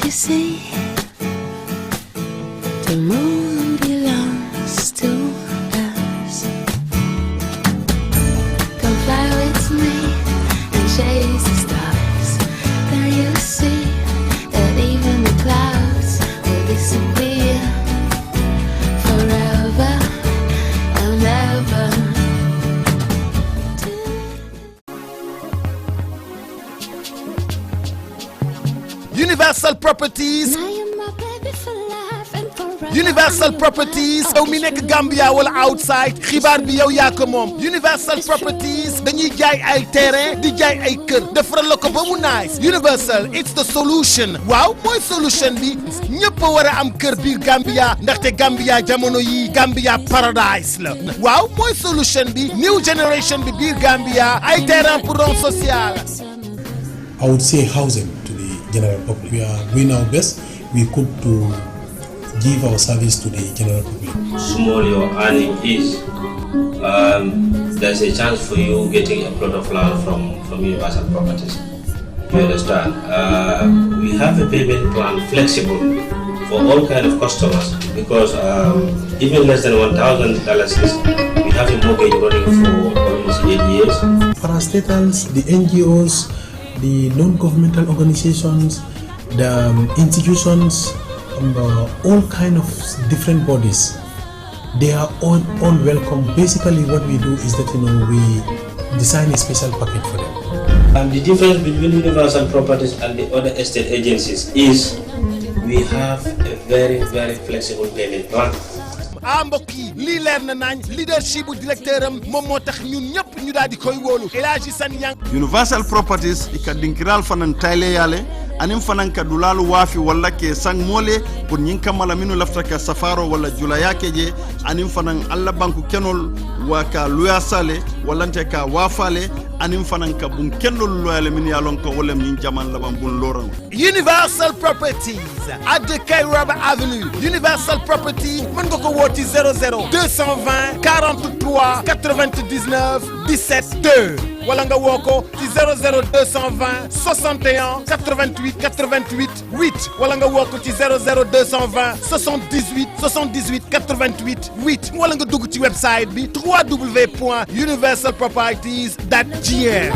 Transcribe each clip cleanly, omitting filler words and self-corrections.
you see, the moon belongs to us. Come fly with me and chase the stars. Then you'll see that even the clouds will disappear forever and ever. Universal Properties. Universal Properties yow mi nekk Gambia wala outside xibaar bi yow yaa ko moom Universal Properties dañuy jaay ay terrain di jaay ay kër defaral la ko ba mu nice Universal it's the solution waaw mooy solution bi ñëpp a war a am kër biir Gambia ndaxte Gambia jamono yi Gambia paradise la waaw mooy solution bi new generation bi biir Gambia ay terrain pour rond social. I would say housing to the general public. We are doing our best we could to give our service to the general public. Small your earning is, there's a chance for you getting a plot of land from Universal Properties. You understand? We have a payment plan flexible for all kind of customers because even less than $1,000, we have a mortgage running for almost 8 years. Parastatals, the NGOs, the non-governmental organizations, the institutions, all kind of different bodies, they are all welcome. Basically what we do is that we design a special package for them. And the difference between Universal Properties and the other estate agencies is we have a very flexible payment plan. mbokk yi lii leer na nañ leadership bu directeur am moom moo tax ñun ñëpp ñu daal di koy wóolu El Hadji San Yang. Universal Properties ika dinkiral fanan tayle yale anim fanan ka dulalu wafi wala ke sang mole pour nyin kamala minu lafta ka safaro wala jula yake je anim fanan alla banku kenol wa ka luya sale walante ka wafale anim fanan ka bun kenol loyale min yalon ko wala min jaman laban bun loran. Universal Properties at the Kairaba Avenue. Universal Property mën nga ko wooti 00 220 43 99 17 2 wala nga woo ko ci 00 220 61 88 88 8 wala nga woo ko ci 00 220 78 78 88 8 wala nga dugg ci website bi www.universalproperties.gm.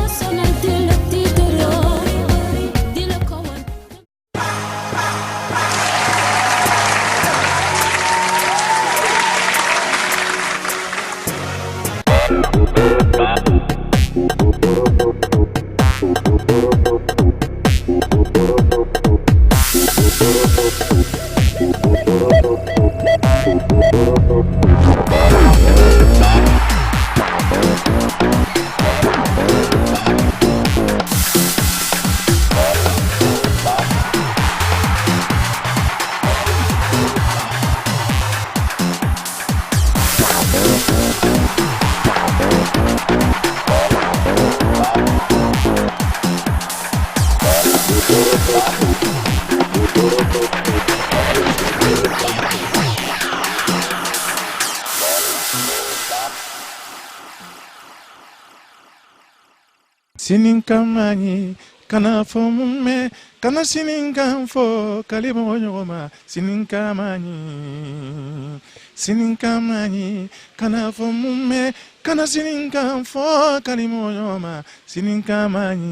Sininkamani kana fomume kana sininkamfo kalimo nyoma sininkamani kana fomume kana sininkamfo kalimo nyoma sininkamani.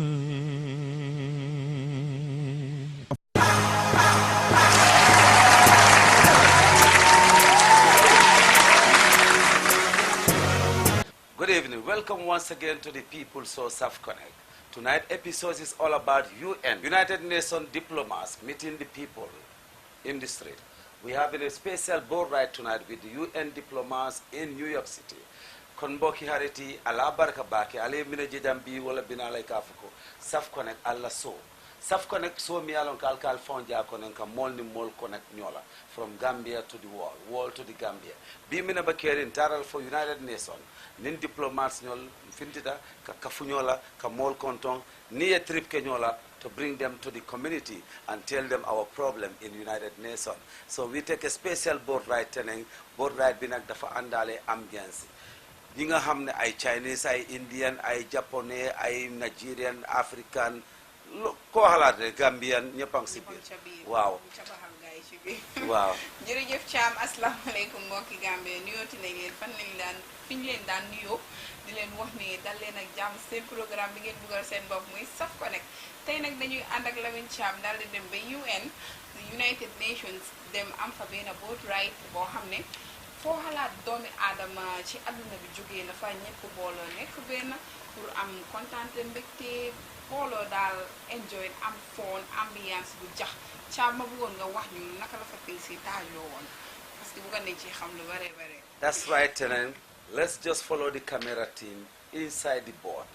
Good evening. Welcome once again to the People Source of Connect. Tonight's episode is all about UN, United Nations diplomats meeting the people in the street. We have a special board ride tonight with the UN diplomats in New York City. Konboki hariti ala baraka baki ale mine jejambi wala binala kafuko. Saf Connect alla so. Saf Connect so mi alon kal fonja konen ka mol ni mol connect nyola from Gambia to the world to the Gambia. Bi mina bakerin taral for United Nations. Nin diplomats nyol fintita ka kafunyola ka mol konton ni a trip kenyola to bring them to the community and tell them our problem in United Nations. So we take a special boat ride teneng boat ride binak dafa andale ambiance. Ñi nga xamne ay Chinese ay Indian ay Japonais ay Nigerian African koo xalaat rek Gambian ñëpp a ngi si biir waaw waaw jërëjëf Thiam asalaamaaleykum mbokki Gambie nuyooti nañ leen fi ñu leen daan nuyoo di leen wax ni dal leen ak jàmm seen programme bi ngeen buggal seen bopp muy Saf Connect tey nag dañuy ànd ak Lamin Thiam daal di dem ba UN United Nations dem am fa benn boat ride boo xam ne foo xalaat doomi aadama ci àdduna bi jógee na fa ñëpp booloo nekk benn pour am kontaante mbégte booloo daal enjoy am fun ambiance bu jax Thiam ma bëggoon nga wax ñu naka la fa tey si taajoo woon parce que bëggoon nañ ci xam lu bare bare. That's right, Tenant. Let's just follow the camera team inside the board.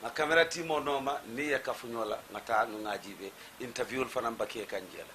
Na camera team onoma ni ya kafunyola ngata ngajibe interview fana mbakie kanjela.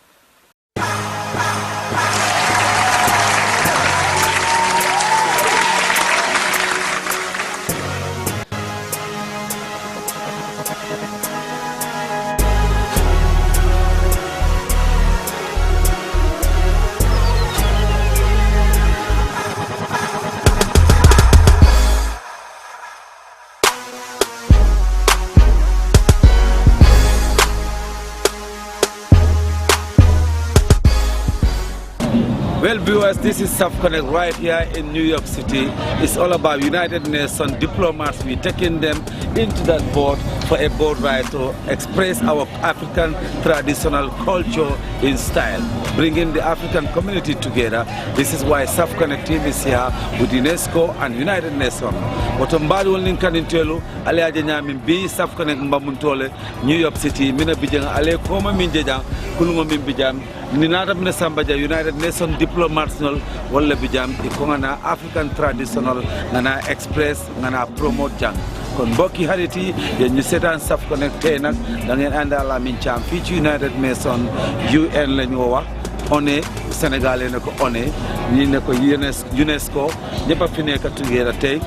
Well, viewers, this is Saf Connect right here in New York City. It's all about United Nations diplomats. We're taking them into that boat for a boat ride to express our African traditional culture in style, bringing the African community together. This is why Saf Connect team is here with UNESCO and United Nations. Watombali walinkanintelu ale ajanya mimbi Saf Connect mbamuntole New York City mina bijanga ale koma minjejang kuluma mimbijam ninata mina sambaja United Nations diplomats nol wala bijam ikongana African traditional ngana express ngana promote jang kon mbokki xarit yi yéen ñu seetaan Saf Connect tey nag da ngeen ànd ak Lamin Thiam fii ci United Nations UN la ñu wax one Sénégalais ne ko one ñi ne ko UNESCO ñëpp a fi nekk together tey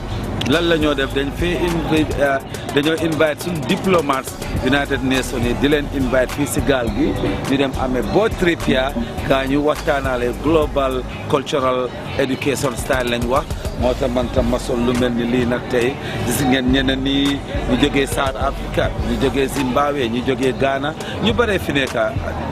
lan la ñoo def dañ fee dañoo invite suñu diplomats United Nations yi di leen invite fii si gaal gi ñu dem amee boat trip ya kaa ñu waxtaanaale global cultural education style lañ wax moo tax man tam ma sol lu mel ni lii nag tey gis ngeen ñeneen ñi ñu jógee South Africa ñu jógee Zimbabwe ñu jógee Ghana ñu bare fi nekk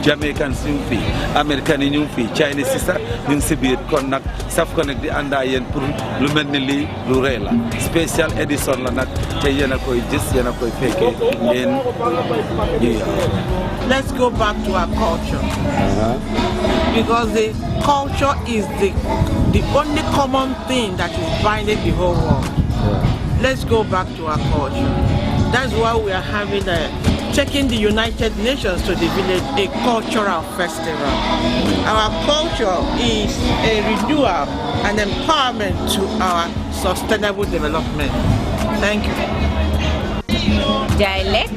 Jamaican si ñu fi American yi ñu ngi fi Chinese si sax ñu ngi si biir kon nag Saf Connect di àndaa yéen pour lu mel ni lii lu rëy la special edition la nag te yéen a koy gis yéen a koy fekkee yéen ñuy Let's go back to our culture. Because the culture is the only common thing that is binding the whole world. Let's go back to our culture. That's why we are having taking the United Nations to the village a cultural festival. Our culture is a renewal and empowerment to our sustainable development. Thank you. Dialect.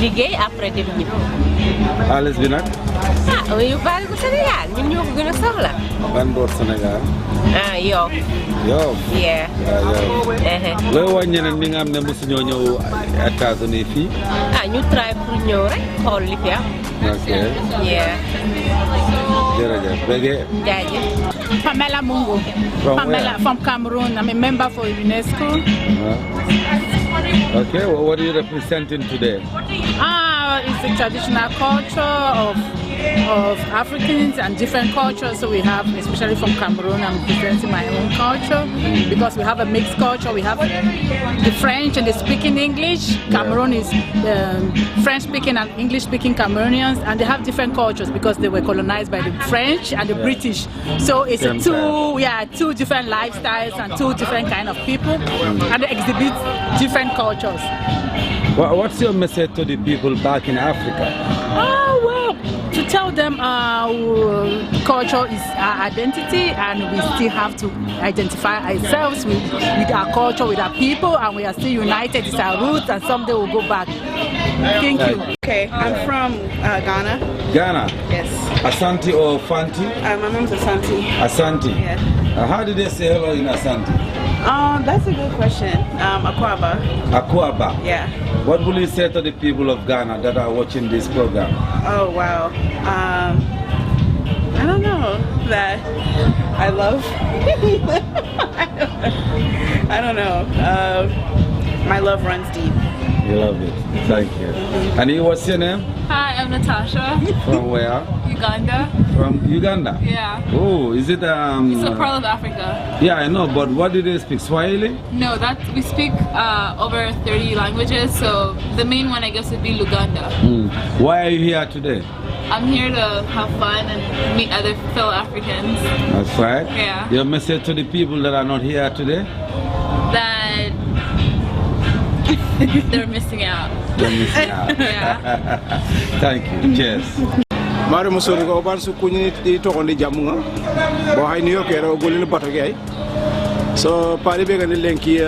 Liggéey après dem ñibbi. xaalis bi nag. yu bari ko Sénégal ñun ñoo ko gën a soxla. ban boor Sénégal. Yow. Yow. Yeah. Yow. looy wax ñeneen ñi nga xam ne mosu ñoo ñëw États-Unis fii. ñu try pour ñëw rek xool li fi am. Ok. Yeah. Jërëjëf. Bége. Jaajëf. Pamela Mungo. From Cameroon. I'm a member for UNESCO. Okay, well, what are you representing today? It's the traditional culture of Africans and different cultures. So we have, especially from Cameroon, I'm representing my own culture because we have a mixed culture. We have the French and they speak in English. Cameroon is French-speaking and English-speaking Cameroonians, and they have different cultures because they were colonized by the French and the British. So it's two different lifestyles and two different kind of people, and they exhibit different cultures. What's your message to the people back in Africa? Well, to tell them our culture is our identity, and we still have to identify ourselves with our culture, with our people, and we are still united. It's our roots, and someday we'll go back. Thank you. Okay, I'm from Ghana. Ghana? Yes. Asante or Fanti? My mom's Asante. Asante? Yeah. How do they say hello in Asante? That's a good question. Akwaba. Akwaba? Yeah. What will you say to the people of Ghana that are watching this program? Oh, wow. I don't know. That I love. I don't know. My love runs deep. You love it. Thank you. And you, what's your name? Hi, I'm Natasha. From where? Uganda. From Uganda? Yeah. Oh, is it It's a pearl of Africa. Yeah, I know, but what do they speak? Swahili? No, we speak over 30 languages, so the main one I guess would be Luganda. Why are you here today? I'm here to have fun and meet other fellow Africans. That's right. Yeah. Your message to the people that are not here today? That they're missing out. They're missing out. Yeah. Thank you. Cheers. Mari musoro ko ban su kunyi di to on di jamunga bo hay New York ero golini bato gay so pari be gani lenki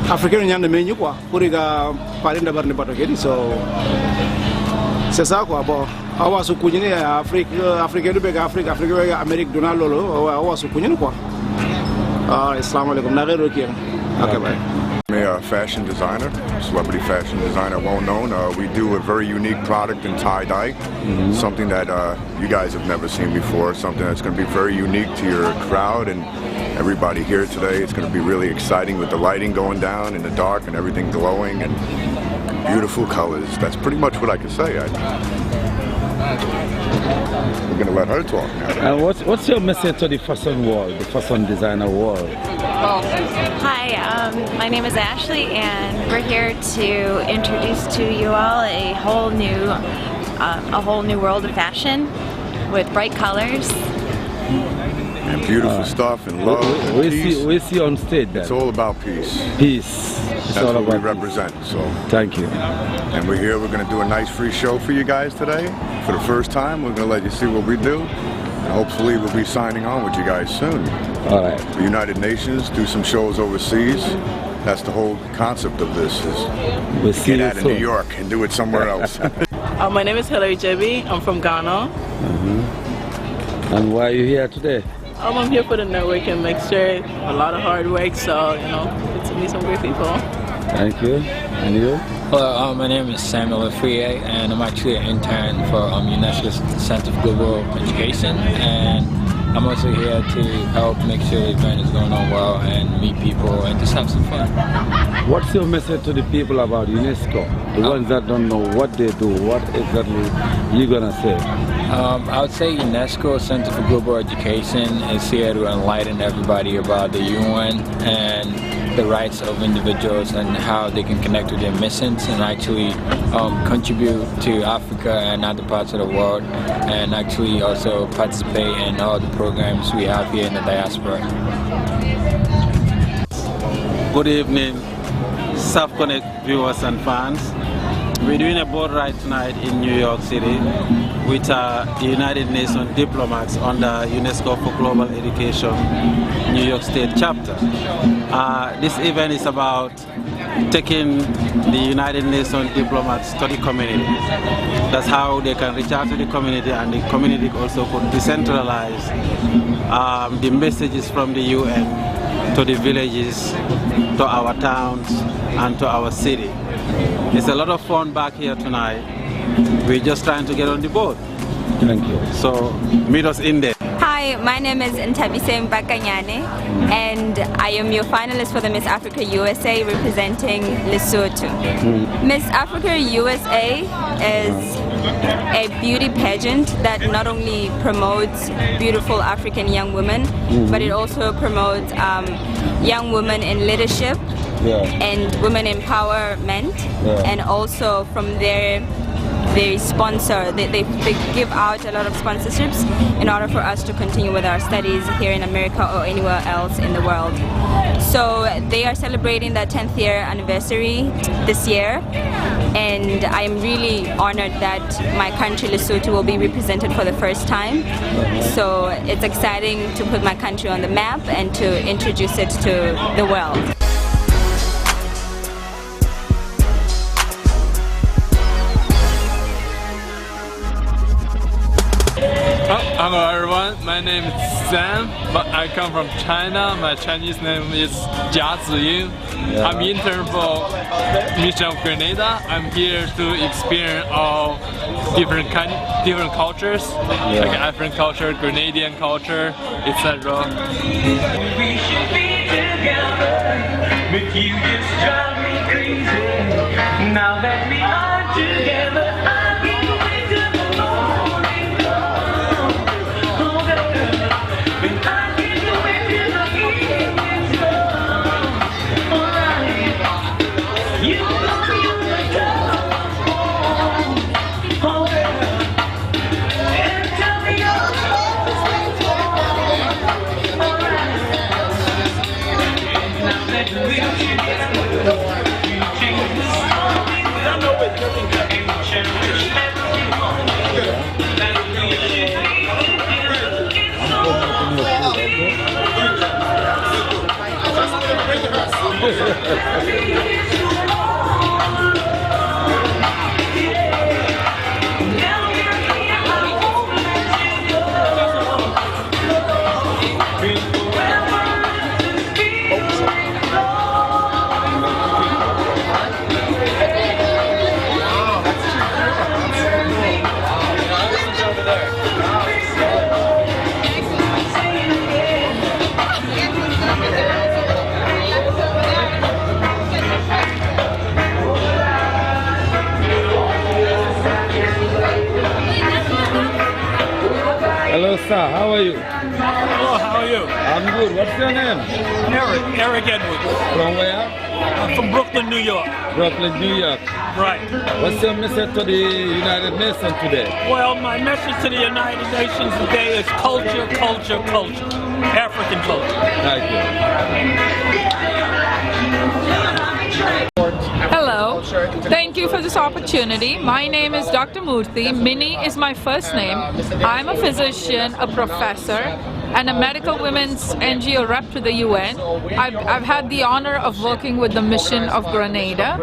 africain nyande meñu quoi pour ga pari ndabar ni bato gay so c'est ça quoi bon awa su kunyi Afrique africain be ga Afrique Afrique be ga Amerique dona lolo awa su kunyi quoi assalamu alaikum na gero ki okay bye. I'm a fashion designer, celebrity fashion designer, well known. We do a very unique product in tie-dye, something that you guys have never seen before, something that's going to be very unique to your crowd and everybody here today. It's going to be really exciting with the lighting going down in the dark and everything glowing and beautiful colors. That's pretty much what I can say. We're going to let her talk now. What's your message to the fashion world, the fashion designer world? Hi, my name is Ashley, and we're here to introduce to you all a whole new world of fashion with bright colors and beautiful stuff and love. We see on stage that. It's all about peace. Peace. That's all what we represent. So thank you. And we're here. We're going to do a nice free show for you guys today. For the first time, we're going to let you see what we do. And hopefully we'll be signing on with you guys soon. All right. The United Nations, do some shows overseas. That's the whole concept of this, is get out of New York and do it somewhere else. My name is Hilary Jebi. I'm from Ghana. And why are you here today? I'm here for the networking mixture. A lot of hard work, so, get to meet some great people. Thank you. And you? Hello, my name is Samuel Afriye, and I'm actually an intern for UNESCO's Center for Global Education, and I'm also here to help make sure the event is going on well and meet people and just have some fun. What's your message to the people about UNESCO? The ones that don't know what they do, what exactly you gonna say? I would say UNESCO Center for Global Education is here to enlighten everybody about the UN and the rights of individuals and how they can connect with their missions and actually contribute to Africa and other parts of the world, and actually also participate in all the programs we have here in the diaspora. Good evening, SafConnect viewers and fans. We're doing a boat ride tonight in New York City with the United Nations diplomats under UNESCO for Global Education New York State chapter. This event is about taking the United Nations diplomats to the community. That's how they can reach out to the community, and the community also could decentralize the messages from the UN to the villages, to our towns, and to our city. It's a lot of fun back here tonight. We're just trying to get on the boat. Thank you. So meet us in there. Hi, my name is Ntabise Mbakanyane, and I am your finalist for the Miss Africa USA representing Lesotho. Miss Africa USA is a beauty pageant that not only promotes beautiful African young women, but it also promotes young women in leadership and women empowerment, and also from there they sponsor, they give out a lot of sponsorships in order for us to continue with our studies here in America or anywhere else in the world. So they are celebrating their 10th year anniversary this year, and I am really honored that my country Lesotho will be represented for the first time. So it's exciting to put my country on the map and to introduce it to the world. Hello everyone, my name is Sam, but I come from China. My Chinese name is Jia Ziying. I'm intern for Mission of Grenada. I'm here to experience all different cultures, like African culture, Grenadian culture, etc. We should be together, but you just drive me crazy. Now that we are together, I can't wait till the morning comes. Oh, girl, and I can't wait till the evening comes. Alright, you know you're the girl. Oh, girl, and tell me your love. Alright, now that we're together, you change the morning. I know it's nothing that you cherish every morning. That we should be together. It's so Hello, sir. How are you? Hello, how are you? I'm good. What's your name? Eric Edwards. From where? I'm from Brooklyn, New York. Brooklyn, New York. Right. What's your message to the United Nations today? Well, my message to the United Nations today is culture, culture, culture. African culture. Thank you. Hello, thank you for this opportunity. My name is Dr. Murthy. Minnie is my first name. I'm a physician, a professor, and a medical women's NGO rep to the UN. I've had the honor of working with the mission of Grenada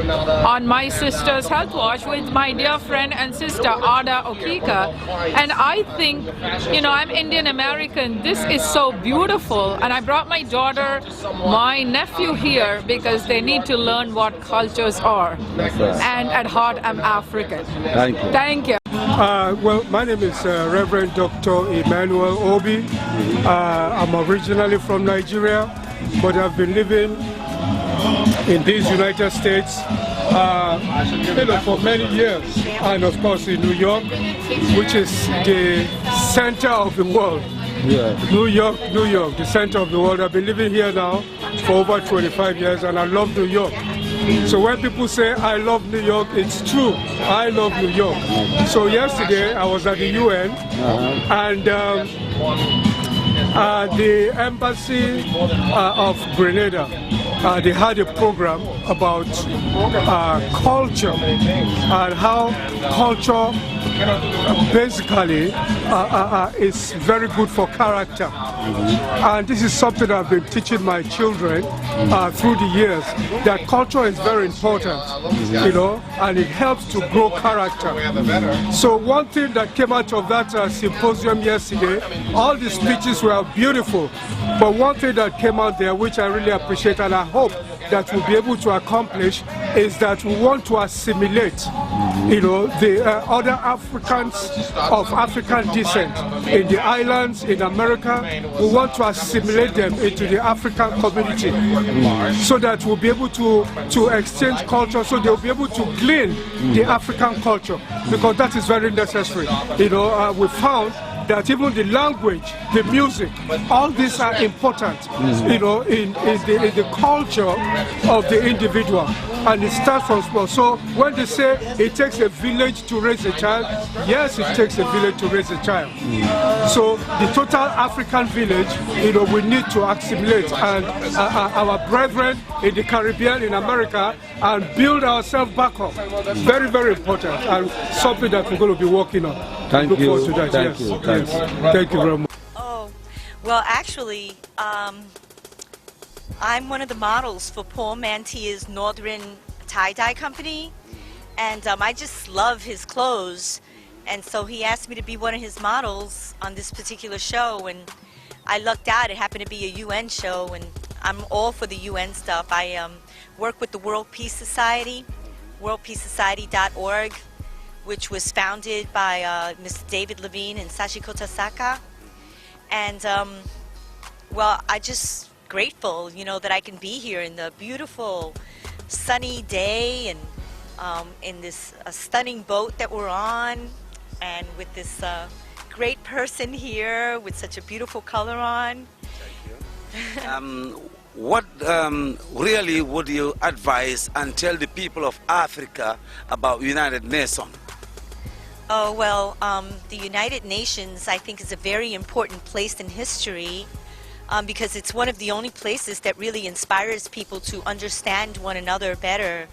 on My Sister's Health Watch with my dear friend and sister Ada Okika. And I think, you know, I'm Indian American. This is so beautiful. And I brought my daughter, my nephew here because they need to learn what cultures are. And at heart, I'm African. Thank you. Thank you. Well, my name is Reverend Dr. Emmanuel Obi. I'm originally from Nigeria, but I've been living in these United States for many years, and of course in New York, which is the center of the world. Yeah. New York, the center of the world. I've been living here now for over 25 years, and I love New York. So when people say I love New York, it's true. I love New York. So yesterday I was at the UN, and the embassy of Grenada, they had a program about culture and how culture basically is very good for character. And this is something I've been teaching my children through the years, that culture is very important, you know, and it helps to grow character. So one thing that came out of that symposium yesterday, all the speeches were beautiful, but one thing that came out there which I really appreciate and I hope that we'll be able to accomplish is that we want to assimilate, you know, the other Africans of African descent in the islands, in America. We want to assimilate them into the African community so that we'll be able to exchange culture, so they'll be able to glean the African culture, because that is very necessary. You know, we found that even the language, the music, all these are important, you know, in the culture of the individual. And it starts from small. So when they say it takes a village to raise a child, yes, it takes a village to raise a child. So the total African village, you know, we need to assimilate and our brethren in the Caribbean, in America, and build ourselves back up. Very, very important, and something that we're going to be working on. Thank you. Look forward to that. Thank yes. you. Yes. Thank you very much. Oh, well, actually, I'm one of the models for Paul Mantia's Northern tie-dye company, and I just love his clothes, and so he asked me to be one of his models on this particular show, and I lucked out. It happened to be a UN show, and I'm all for the UN stuff. I work with the World Peace Society, worldpeacesociety.org, which was founded by Mr. David Levine and Sachiko Tasaka, and well, I just grateful, you know, that I can be here in the beautiful sunny day, and in this stunning boat that we're on, and with this great person here with such a beautiful color on. What really would you advise and tell the people of Africa about United Nations? Oh, well, the United Nations, I think, is a very important place in history because it's one of the only places that really inspires people to understand one another better.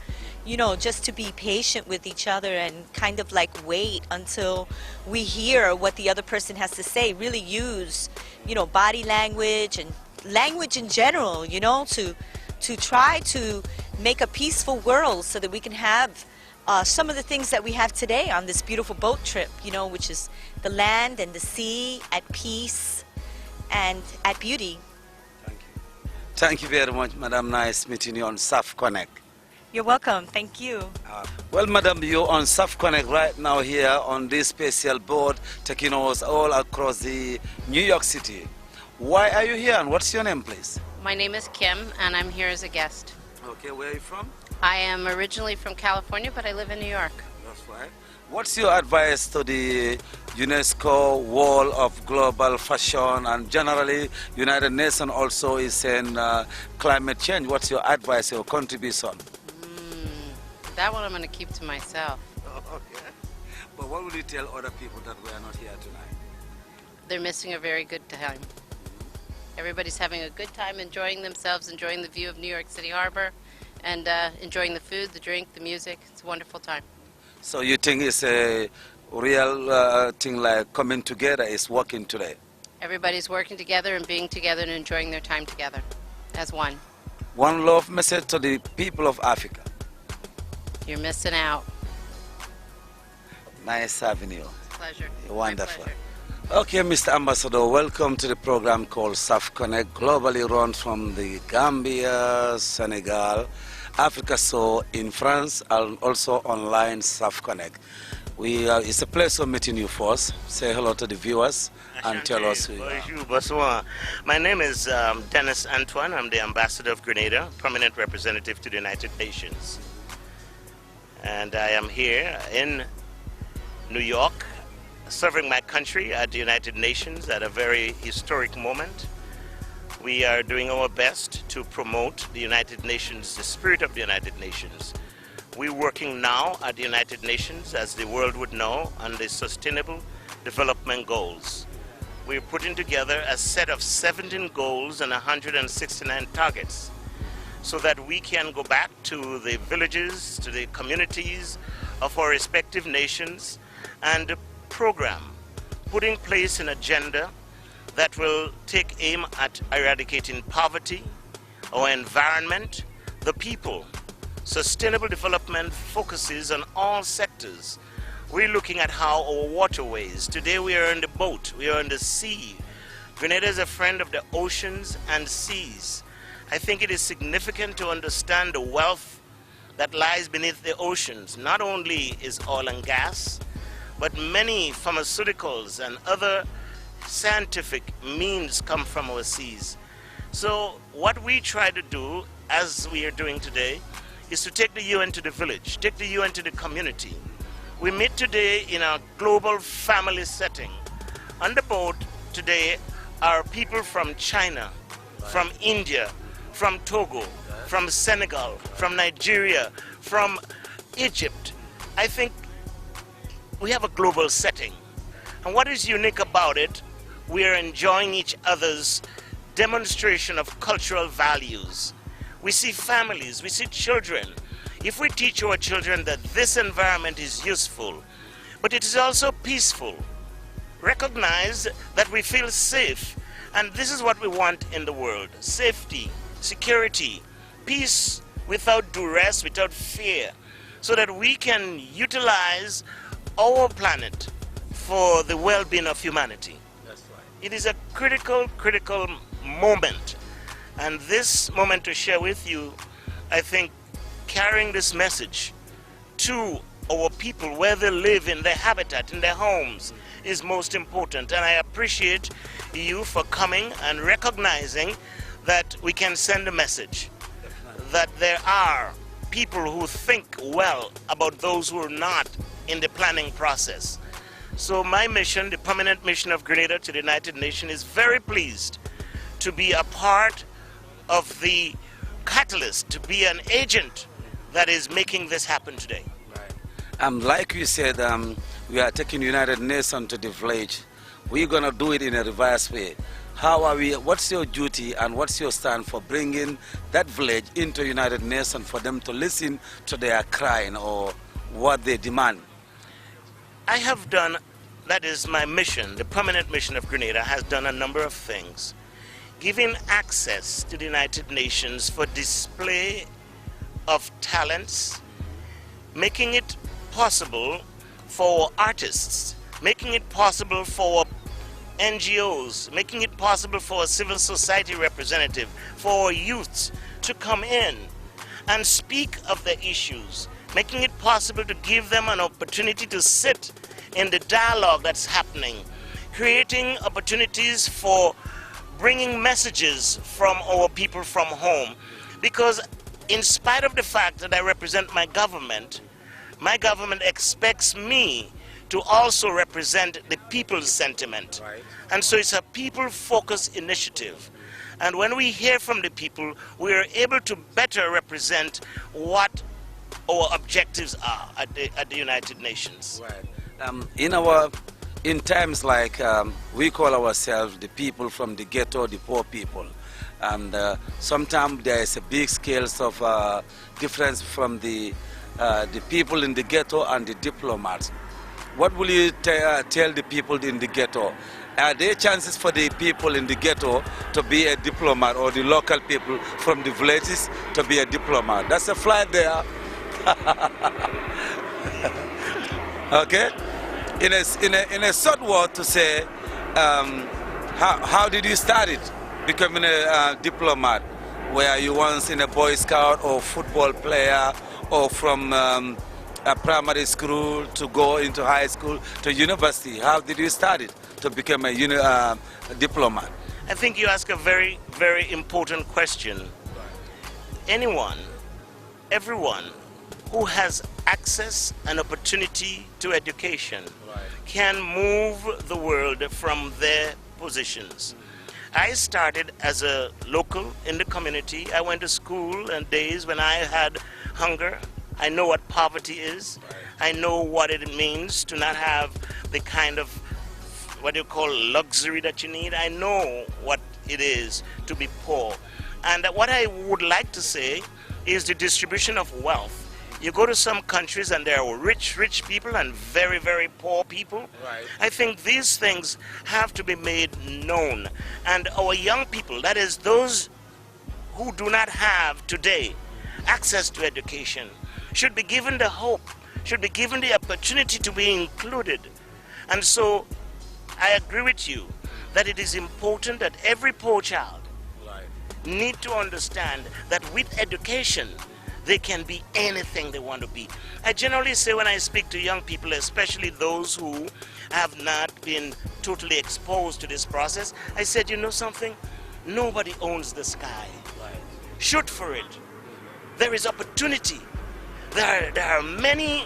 You know, just to be patient with each other and kind of like wait until we hear what the other person has to say. Really use, you know, body language and language in general, you know, to try to make a peaceful world so that we can have some of the things that we have today on this beautiful boat trip, you know, which is the land and the sea at peace and at beauty. Thank you very much, Madam. Nice meeting you on South Connect. You're welcome. Thank you. Well, Madam, you're on South Connect right now here on this special boat taking us all across the New York City. Why are you here and what's your name, please? My name is Kim and I'm here as a guest. Okay, where are you from? I am originally from California, but I live in New York. That's right. What's your advice to the UNESCO Wall of Global Fashion and generally United Nations also is saying climate change? What's your advice, your contribution? That one I'm going to keep to myself. Okay. But what would you tell other people that we are not here tonight? They're missing a very good time. Everybody's having a good time, enjoying themselves, enjoying the view of New York City Harbor, and enjoying the food, the drink, the music. It's a wonderful time. So you think it's a real thing like coming together is working today? Everybody's working together and being together and enjoying their time together as one. One love message to the people of Africa. You're missing out. Nice having you. Pleasure. You're wonderful. Okay, Mr. Ambassador, welcome to the program called South Connect, globally run from the Gambia, Senegal, Africa, so in France, and also online South Connect. It's a pleasure meeting you first. Say hello to the viewers and tell us who you are. Bonjour, bonsoir. My name is Dennis Antoine. I'm the ambassador of Grenada, permanent representative to the United Nations. And I am here in New York, serving my country at the United Nations at a very historic moment. We are doing our best to promote the United Nations, the spirit of the United Nations. We're working now at the United Nations, as the world would know, on the Sustainable Development Goals. We're putting together a set of 17 goals and 169 targets so that we can go back to the villages, to the communities of our respective nations and program, put in place an agenda that will take aim at eradicating poverty, our environment, the people. Sustainable development focuses on all sectors. We're looking at how our waterways, today we are in the boat, we are in the sea. Grenada is a friend of the oceans and seas. I think it is significant to understand the wealth that lies beneath the oceans. Not only is oil and gas, but many pharmaceuticals and other scientific means come from our seas. So what we try to do, as we are doing today, is to take the UN to the village, take the UN to the community. We meet today in a global family setting. On the boat today are people from China, from India, from Togo, from Senegal, from Nigeria, from Egypt. I think we have a global setting. And what is unique about it, we are enjoying each other's demonstration of cultural values. We see families, we see children. If we teach our children that this environment is useful, but it is also peaceful, recognize that we feel safe, and this is what we want in the world: safety, security, peace without duress, without fear, so that we can utilize our planet for the well-being of humanity. That's right. It is a critical moment, and this moment to share with you, I think carrying this message to our people where they live, in their habitat, in their homes, is most important. And I appreciate you for coming and recognizing that we can send a message that there are people who think well about those who are not in the planning process. So my mission, the permanent mission of Grenada to the United Nations, is very pleased to be a part of the catalyst, to be an agent that is making this happen today. Like you said, we are taking United Nations to the village. We're going to do it in a reverse way. How are we? What's your duty and what's your stand for bringing that village into United Nations for them to listen to their crying or what they demand? I have done, that is my mission, the permanent mission of Grenada has done a number of things. Giving access to the United Nations for display of talents, making it possible for artists, making it possible for NGOs, making it possible for a civil society representative, for youths to come in and speak of their issues, making it possible to give them an opportunity to sit in the dialogue that's happening, creating opportunities for bringing messages from our people from home. Because in spite of the fact that I represent my government expects me to also represent the people's sentiment. Right. And so it's a people-focused initiative. And when we hear from the people, we are able to better represent what our objectives are at the United Nations. Right. In times like we call ourselves the people from the ghetto, the poor people. And sometimes there is a big scale of difference from the people in the ghetto and the diplomats. What will you tell the people in the ghetto? Are there chances for the people in the ghetto to be a diplomat or the local people from the villages to be a diplomat? That's a flag there. Okay? In a short word to say, how did you start it, becoming a diplomat? Were you once in a Boy Scout or football player or from a primary school to go into high school to university? How did you start it to become a diplomat? I think you ask a very, very important question. Anyone, everyone who has access and opportunity to education can move the world from their positions. I started as a local in the community. I went to school in days when I had hunger. I know what poverty is. I know what it means to not have the kind of what you call luxury that you need. I know what it is to be poor. And what I would like to say is the distribution of wealth. You go to some countries and there are rich people and very, very poor people. Right. I think these things have to be made known. And our young people, that is those who do not have today access to education, should be given the hope, should be given the opportunity to be included. And so I agree with you that it is important that every poor child need to understand that with education, they can be anything they want to be. I generally say when I speak to young people, especially those who have not been totally exposed to this process, I said, you know something? Nobody owns the sky. Shoot for it. There is opportunity. There are many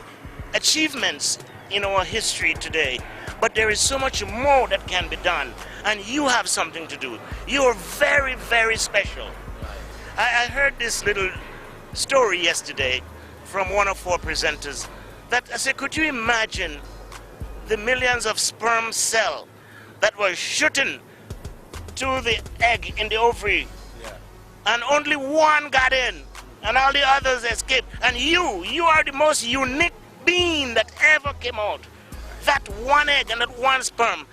achievements in our history today, but there is so much more that can be done, and you have something to do. You are very, very special. I heard this little story yesterday from one of our presenters that I said, could you imagine the millions of sperm cells that were shooting to the egg in the ovary, and only one got in and all the others escaped, and you are the most unique being that ever came out. That one egg and that one sperm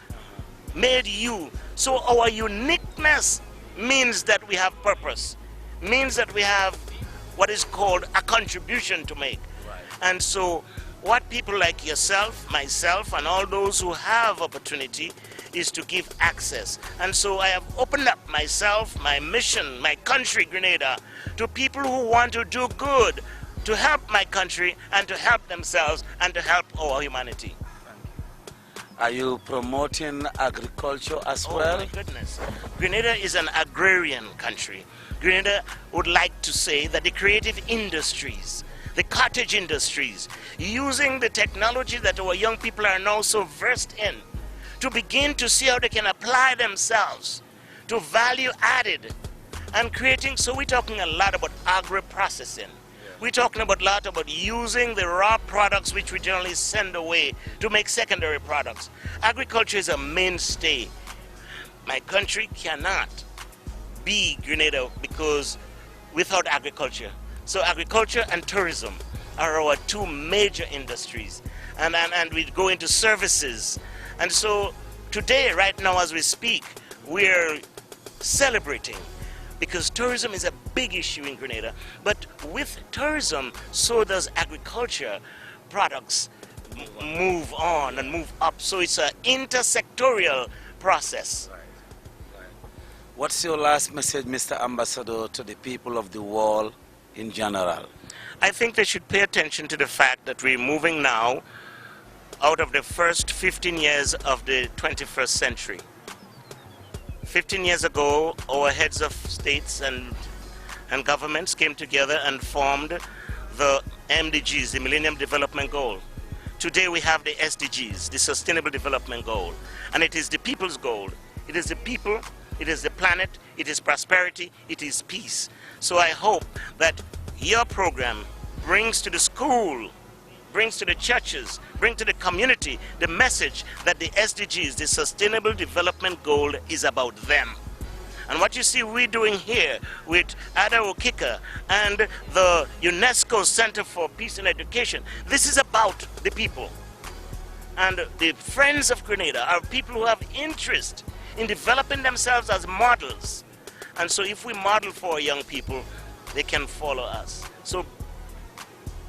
made you. So our uniqueness means that we have purpose, means that we have what is called a contribution to make. And so what people like yourself, myself, and all those who have opportunity is to give access. And so I have opened up myself, my mission, my country, Grenada, to people who want to do good, to help my country and to help themselves and to help our humanity. Are you promoting agriculture as Oh well? my goodness. Grenada is an agrarian country. Grenada would like to say that the creative industries, the cottage industries, using the technology that our young people are now so versed in, to begin to see how they can apply themselves to value added and creating. So we're talking a lot about agri-processing. We're talking a lot about using the raw products which we generally send away to make secondary products. Agriculture is a mainstay. My country cannot be Grenada because without agriculture. So agriculture and tourism are our two major industries. And we go into services. And so today, right now as we speak, we're celebrating because tourism is a big issue in Grenada. But with tourism, so does agriculture products move on and move up. So it's an intersectorial process. What's your last message, Mr. Ambassador, to the people of the world in general? I think they should pay attention to the fact that we're moving now out of the first 15 years of the 21st century. 15 years ago, our heads of states and governments came together and formed the MDGs, the Millennium Development Goal. Today we have the SDGs, the Sustainable Development Goal, and it is the people's goal. It is the people, it is the planet, it is prosperity, it is peace. So I hope that your program brings to the school, brings to the churches, brings to the community the message that the SDGs, the Sustainable Development Goal, is about them. And what you see we're doing here with Ada Okika and the UNESCO Center for Peace and Education, this is about the people. And the Friends of Grenada are people who have interest in developing themselves as models. And so if we model for our young people, they can follow us. So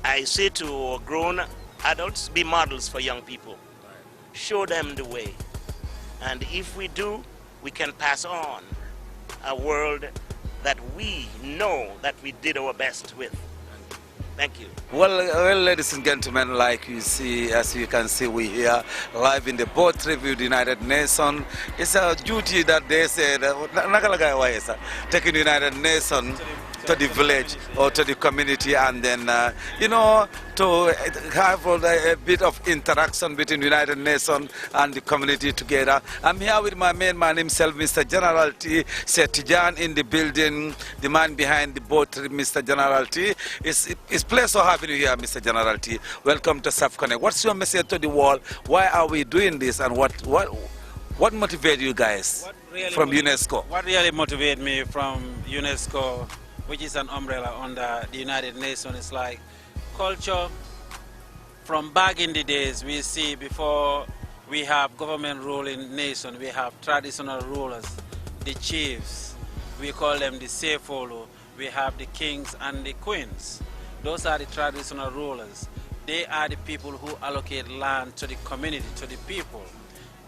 I say to our grown adults, be models for young people. Show them the way. And if we do, we can pass on a world that we know that we did our best with. Thank you. Well, ladies and gentlemen, like you see, as you can see, we here live in the boat trip with the United Nations. It's a duty that they said, taking the United Nations to the village or to the community, and then, you know, to have a bit of interaction between the United Nations and the community together. I'm here with my main man himself, Mr. General T. Setijan in the building, the man behind the boat, Mr. General T. It's a pleasure having you here, Mr. General T. Welcome to South Connect. What's your message to the world? Why are we doing this, and what motivates you guys from UNESCO? What really motivates me from UNESCO, which is an umbrella under the United Nations, is like culture. From back in the days, we see before we have government ruling nation, we have traditional rulers, the chiefs, we call them the Sefolo, we have the kings and the queens. Those are the traditional rulers. They are the people who allocate land to the community, to the people.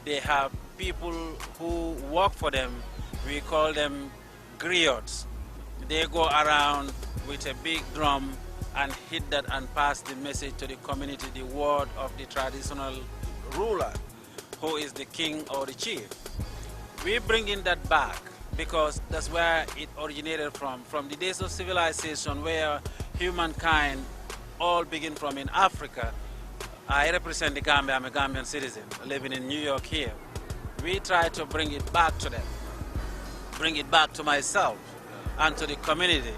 They have people who work for them, we call them griots. They go around with a big drum and hit that and pass the message to the community, the word of the traditional ruler, who is the king or the chief. We bring in that back because that's where it originated from the days of civilization, where humankind all begin from in Africa. I represent the Gambia, I'm a Gambian citizen living in New York here. We try to bring it back to them, bring it back to myself and to the community.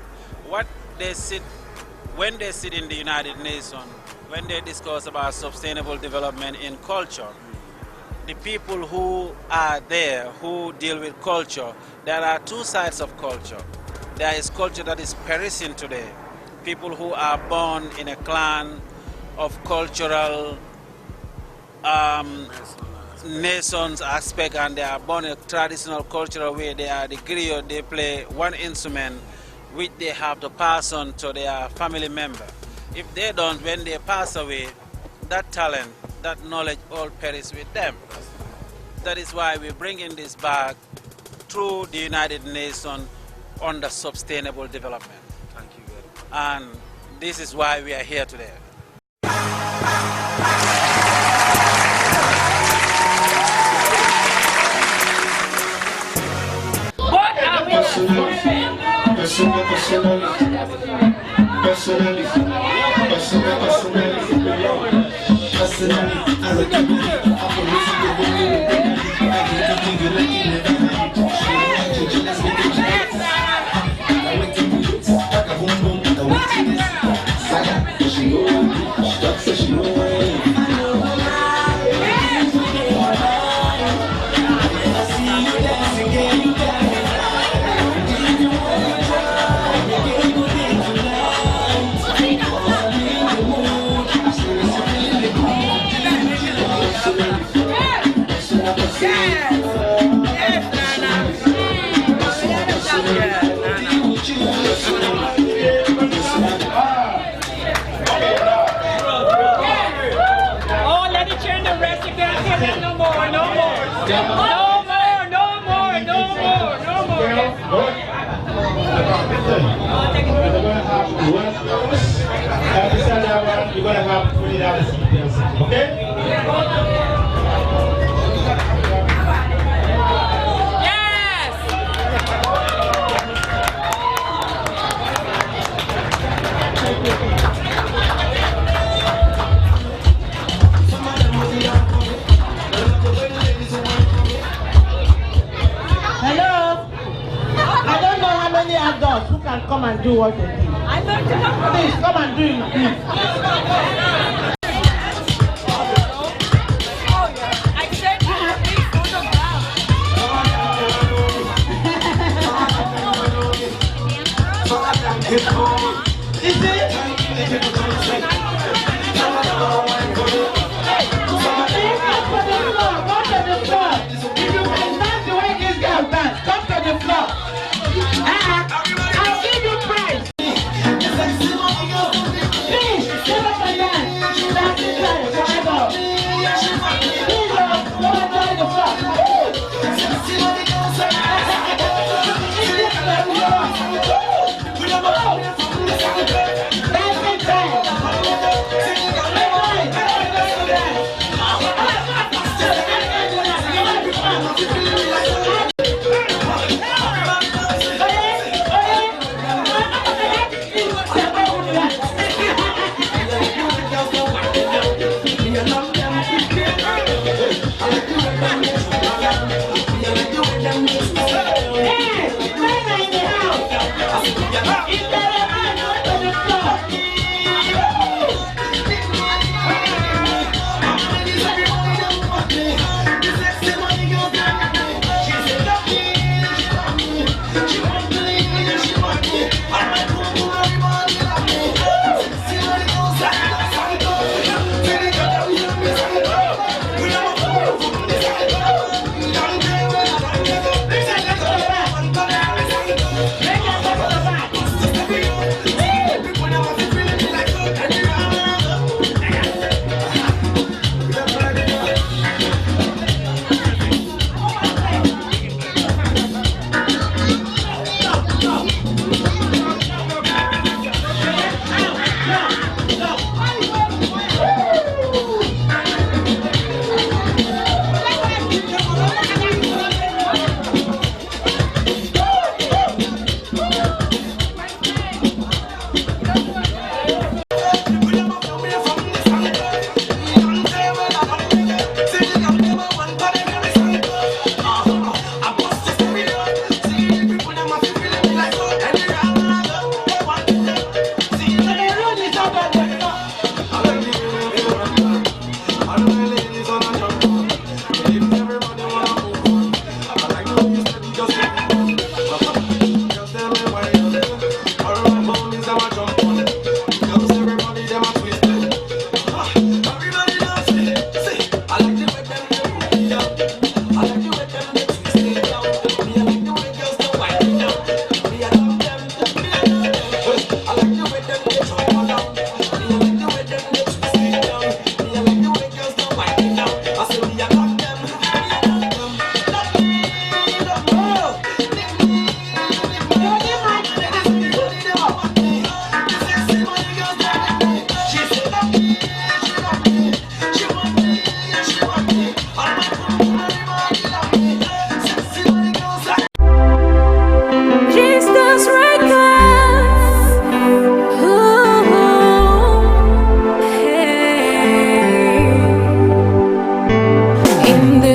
When they sit in the United Nations, when they discuss about sustainable development in culture, the people who are there, who deal with culture, there are two sides of culture. There is culture that is perishing today. People who are born in a clan of cultural nations aspect, and they are born in a traditional cultural way. They are the griot, they play one instrument which they have to pass on to their family member. If they don't, when they pass away, that talent, that knowledge all perish with them. That is why we bring in this back through the United Nations under sustainable development. Thank you very much. And this is why we are here today. Oh, let it turn the rest. You can't say that no more, no more. No more, no more, no more, no more. You're going to have $20 okay? Hello? I don't know how many adults who can come and do what they did. I'd like to come. Please, come and do it, please. I'll give you prize. Please, get up and dance.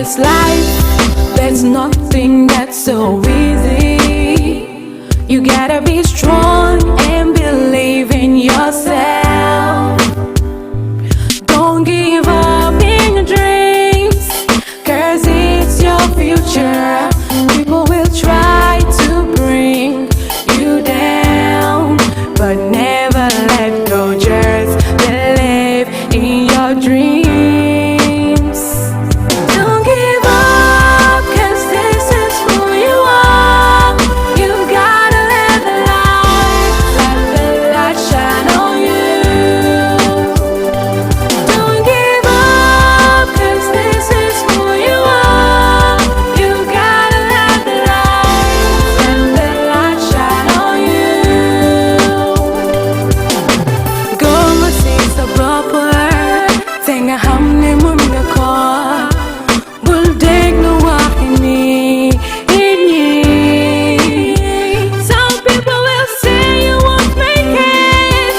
this life, there's nothing that's so easy. You gotta be strong and believe in yourself. Don't give up in your dreams, 'cause it's your future. People will try to bring you down, but never let go, just believe in your dreams. Don't give up, 'cause this is who you are. You gotta live the life, let the light shine on you. Don't give up, 'cause this is who you are. You gotta live the life, let the light shine on you. Go ma si sa bopp, te nga xam ne mën nga ko. Bul déglu waxi nit ñi. Some people will say you won't make it,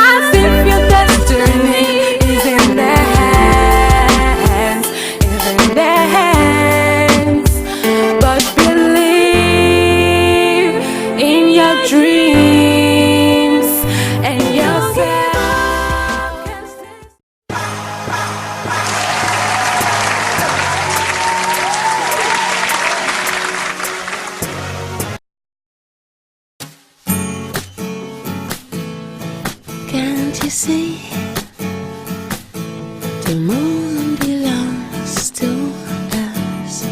as if your destiny is in their hands, is in their hands. But believe in your dreams and yourself. Can't you see the moon belongs to us?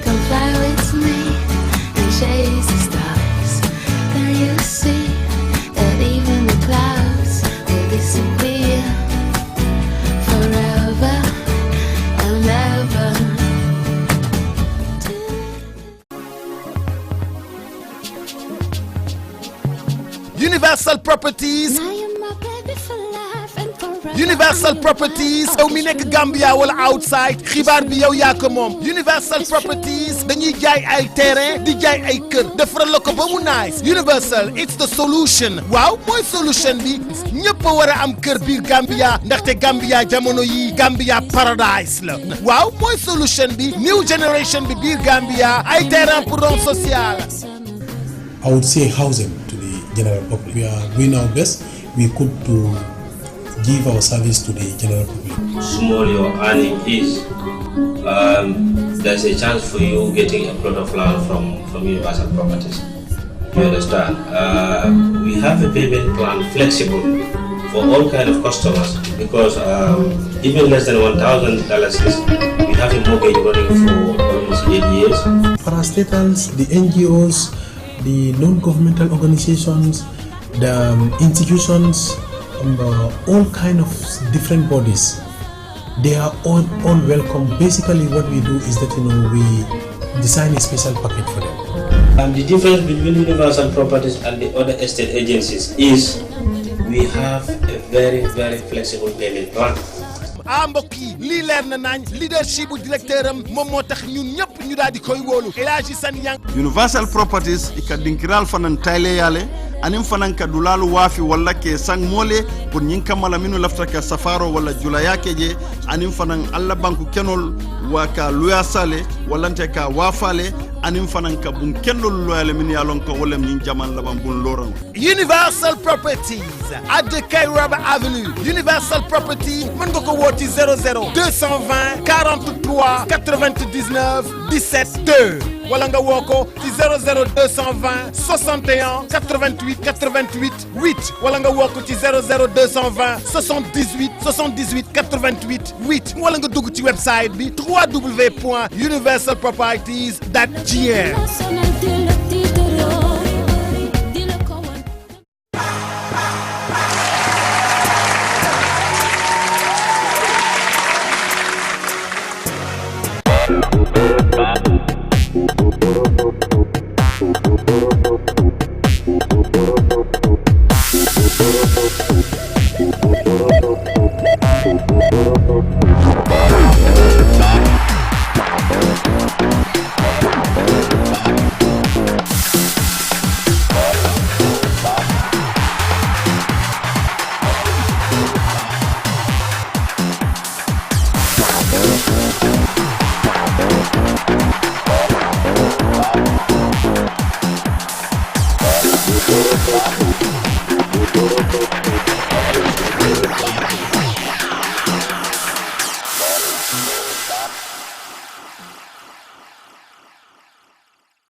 Come fly with me and chase the stars. Can you see that even the clouds will disappear forever and ever? Universal Properties. Universal Properties yow mi nekk Gambia wala outside xibaar bi yow yaa ko moom. Universal Properties dañuy jaay ay terrain di jaay ay kër defaral la ko ba mu nice. Universal it's the solution. waaw mooy solution bi ñëpp a war a am kër biir Gambia ndaxte Gambia jamono yi Gambia paradise la. waaw mooy solution bi new generation bi biir Gambia ay terrain pour don social. I would say housing to the general public. We are doing our best we could to give our service to the general public. Small your earning is, there's a chance for you getting a plot of land from Universal Properties. You understand? We have a payment plan flexible for all kind of customers because even less than $1,000, we have a mortgage running for almost 8 years. Parastatals, the NGOs, the non-governmental organizations, the institutions, all kind of different bodies, they are all welcome. Basically what we do is that we design a special package for them. And the difference between Universal Properties and the other estate agencies is we have a very flexible payment plan. mbokk yi lii leer na nañ leadership bu directeur am moom moo tax ñun ñëpp ñu daal di koy wóolu El Hadji San Yang. Universal Properties ikadinkiral fanan tayle yale anim fanan ka dulalu wafi wala ke sang mole pour nyin kamala minu lafta ka safaro wala jula yake je anim fanan alla banku kenol waka luya sale walante ka wafale anim fanan ka bun kenol loyale min yalon ko wala min jaman laban bun loran. Universal Properties at the Kairaba Avenue. Universal Property mën nga ko wooti 00 220 43 99 17 2 wala nga woo ko ci 00 220 61 88 88 8 wala nga woo ko ci 00 220 78 78 88 8 wala nga dugg ci website bi www.universalproperties.gm. Thank you.